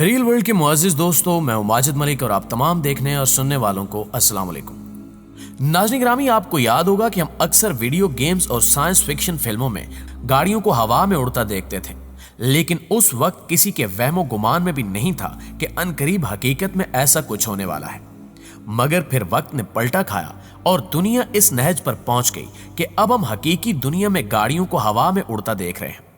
Rail world کے معزز دوستوں، میں ہوں ماجد ملک اور آپ تمام دیکھنے اور سننے والوں کو السلام علیکم۔ ناظرین گرامی، آپ کو یاد ہوگا کہ ہم اکثر ویڈیو گیمز اور سائنس فکشن فلموں میں گاڑیوں کو ہوا میں اڑتا دیکھتے تھے، لیکن اس وقت کسی کے وہم و گمان میں بھی نہیں تھا کہ عنقریب حقیقت میں ایسا کچھ ہونے والا ہے۔ مگر پھر وقت نے پلٹا کھایا اور دنیا اس نہج پر پہنچ گئی کہ اب ہم حقیقی دنیا میں گاڑیوں کو ہوا میں اڑتا دیکھ رہے ہیں۔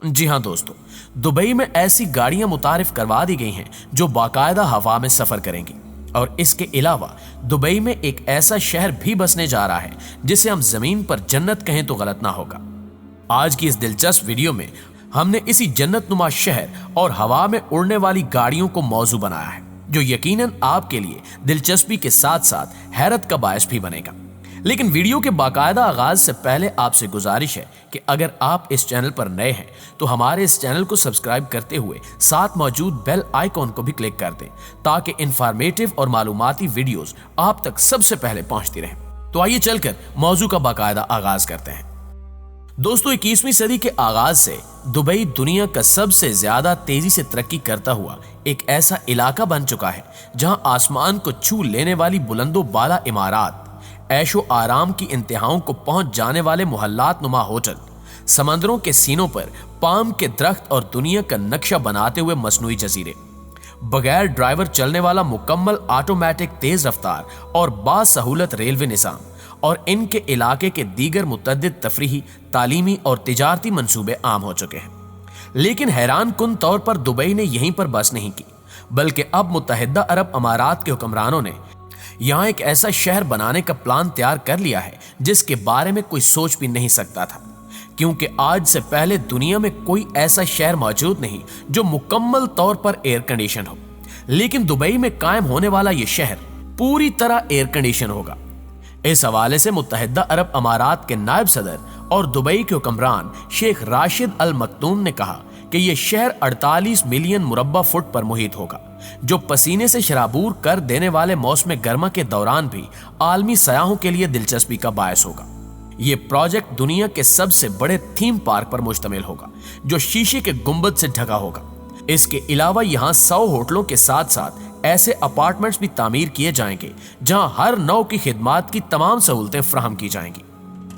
جی ہاں دوستو، دبئی میں ایسی گاڑیاں متعارف کروا دی گئی ہیں جو باقاعدہ ہوا میں سفر کریں گی، اور اس کے علاوہ دبئی میں ایک ایسا شہر بھی بسنے جا رہا ہے جسے ہم زمین پر جنت کہیں تو غلط نہ ہوگا۔ آج کی اس دلچسپ ویڈیو میں ہم نے اسی جنت نما شہر اور ہوا میں اڑنے والی گاڑیوں کو موضوع بنایا ہے، جو یقیناً آپ کے لیے دلچسپی کے ساتھ ساتھ حیرت کا باعث بھی بنے گا۔ لیکن ویڈیو کے باقاعدہ آغاز سے پہلے آپ سے گزارش ہے کہ اگر آپ اس چینل پر نئے ہیں تو ہمارے اس چینل کو سبسکرائب کرتے ہوئے ساتھ موجود بیل آئیکن کو بھی کلک کر دیں تاکہ انفارمیٹو اور معلوماتی ویڈیوز آپ تک سب سے پہلے پہنچتی رہیں۔ تو آئیے چل کر موضوع کا باقاعدہ آغاز کرتے ہیں۔ دوستو، 21ویں صدی کے آغاز سے دبئی دنیا کا سب سے زیادہ تیزی سے ترقی کرتا ہوا ایک ایسا علاقہ بن چکا ہے جہاں آسمان کو چھو لینے والی بلند و بالا عمارات، عیش و آرام کی انتہاؤں کو پہنچ جانے والے محلات نما ہوٹل، سمندروں کے سینوں پر پام کے درخت اور دنیا کا نقشہ بناتے ہوئے مصنوعی جزیرے، بغیر ڈرائیور چلنے والا مکمل آٹومیٹک تیز رفتار اور با سہولت ریلوے نظام، اور ان کے علاقے کے دیگر متعدد تفریحی، تعلیمی اور تجارتی منصوبے عام ہو چکے ہیں۔ لیکن حیران کن طور پر دبئی نے یہیں پر بس نہیں کی، بلکہ اب متحدہ عرب امارات کے حکمرانوں نے یہاں ایک ایسا شہر بنانے کا پلان تیار کر لیا ہے جس کے بارے میں کوئی سوچ بھی نہیں سکتا تھا، کیونکہ آج سے پہلے دنیا میں کوئی ایسا شہر موجود نہیں جو مکمل طور پر ایئر کنڈیشن ہو، لیکن دبئی میں قائم ہونے والا یہ شہر پوری طرح ایئر کنڈیشن ہوگا۔ اس حوالے سے متحدہ عرب امارات کے نائب صدر اور دبئی کے حکمران شیخ راشد ال مکتوم نے کہا کہ یہ شہر 48 ملین مربع فٹ پر محیط ہوگا، جو پسینے سے شرابور کر دینے والے موسم گرما کے دوران بھی عالمی سیاحوں کے لیے دلچسپی کا باعث ہوگا۔ یہ پروجیکٹ دنیا کے سب سے بڑے تھیم پارک پر مشتمل ہوگا، جو شیشے کے گنبد سے ڈھکا ہوگا۔ اس کے علاوہ یہاں 100 ہوٹلوں کے ساتھ ساتھ ایسے اپارٹمنٹس بھی تعمیر کیے جائیں گے جہاں ہر نوع کی خدمات کی تمام سہولتیں فراہم کی جائیں گی۔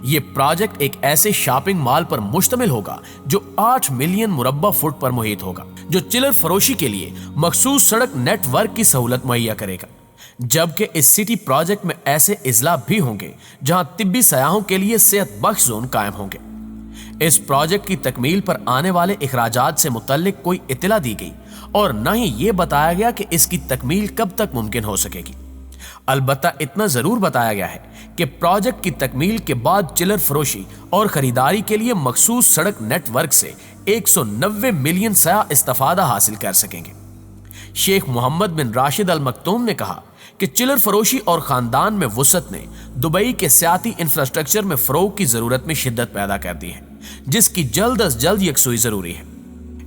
یہ پروجیکٹ ایک ایسے شاپنگ مال پر مشتمل ہوگا جو 8 ملین مربع فٹ پر محیط ہوگا، جو چلر فروشی کے لیے مخصوص سڑک نیٹ ورک کی سہولت مہیا کرے گا، جبکہ اس سٹی پروجیکٹ میں ایسے اضلاع بھی ہوں گے جہاں طبی سیاحوں کے لیے صحت بخش زون قائم ہوں گے۔ اس پروجیکٹ کی تکمیل پر آنے والے اخراجات سے متعلق کوئی اطلاع دی گئی اور نہ ہی یہ بتایا گیا کہ اس کی تکمیل کب تک ممکن ہو سکے گی۔ البتہ اتنا ضرور بتایا گیا ہے کہ پروجیکٹ کی تکمیل کے بعد چلر فروشی اور خریداری کے لیے مخصوص سڑک نیٹ ورک سے 190 ملین سیاح استفادہ حاصل کر سکیں گے۔ شیخ محمد بن راشد ال مکتوم نے کہا کہ چلر فروشی اور خاندان میں وسعت نے دبئی کے سیاحتی انفراسٹرکچر میں فروغ کی ضرورت میں شدت پیدا کر دی ہے، جس کی جلد از جلد یکسوئی ضروری ہے۔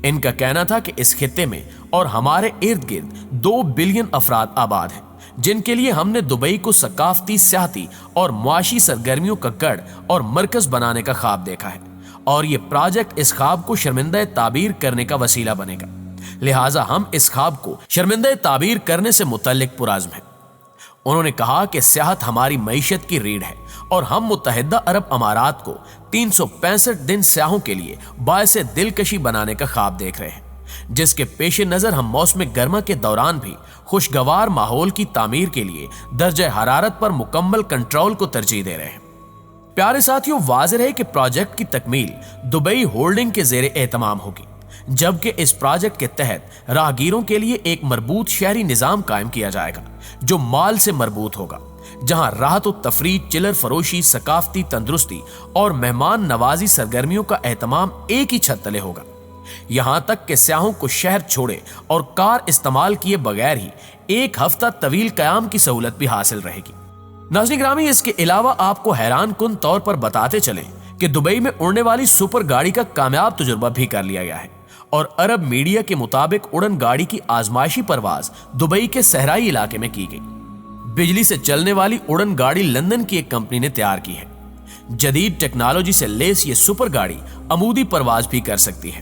ان کا کہنا تھا کہ اس خطے میں اور ہمارے ارد گرد 2 بلین افراد آباد ہیں، جن کے لیے ہم نے دبئی کو ثقافتی، سیاحتی اور معاشی سرگرمیوں کا گڑھ اور مرکز بنانے کا خواب دیکھا ہے، اور یہ پروجیکٹ اس خواب کو شرمندہ تعبیر کرنے کا وسیلہ بنے گا۔ لہٰذا ہم اس خواب کو شرمندہ تعبیر کرنے سے متعلق پرعزم ہیں۔ انہوں نے کہا کہ سیاحت ہماری معیشت کی ریڑھ ہے اور ہم متحدہ عرب امارات کو 365 دن سیاحوں کے لیے باعث دلکشی بنانے کا خواب دیکھ رہے ہیں، جس کے پیش نظر ہم موسم گرما کے دوران بھی خوشگوار ماحول کی تعمیر کے لیے درجہ حرارت پر مکمل کنٹرول کو ترجیح دے رہے ہیں۔ پیارے ساتھیوں، واضح ہے کہ پروجیکٹ کی تکمیل دبئی ہولڈنگ کے زیر اہتمام ہوگی، جبکہ اس پروجیکٹ کے تحت راہگیروں کے لیے ایک مربوط شہری نظام قائم کیا جائے گا جو مال سے مربوط ہوگا، جہاں راحت و تفریح، چلر فروشی، ثقافتی تندرستی اور مہمان نوازی سرگرمیوں کا اہتمام ایک ہی چھت تلے ہوگا، یہاں تک کہ سیاحوں کو شہر چھوڑے اور کار استعمال کیے بغیر ہی 1 ہفتہ طویل قیام کی سہولت بھی حاصل رہے گی۔ ناظرین گرامی، اس کے علاوہ آپ کو حیران کن طور پر بتاتے چلیں کہ دبئی میں اڑنے والی سپر گاڑی کا کامیاب تجربہ بھی کر لیا گیا ہے، اور عرب میڈیا کے مطابق اڑن گاڑی کی آزمائشی پرواز دبئی کے صحرائی علاقے میں کی گئی۔ بجلی سے چلنے والی اڑن گاڑی لندن کی ایک کمپنی نے تیار کی ہے۔ جدید ٹیکنالوجی سے لیس یہ سپر گاڑی عمودی پرواز بھی کر سکتی ہے۔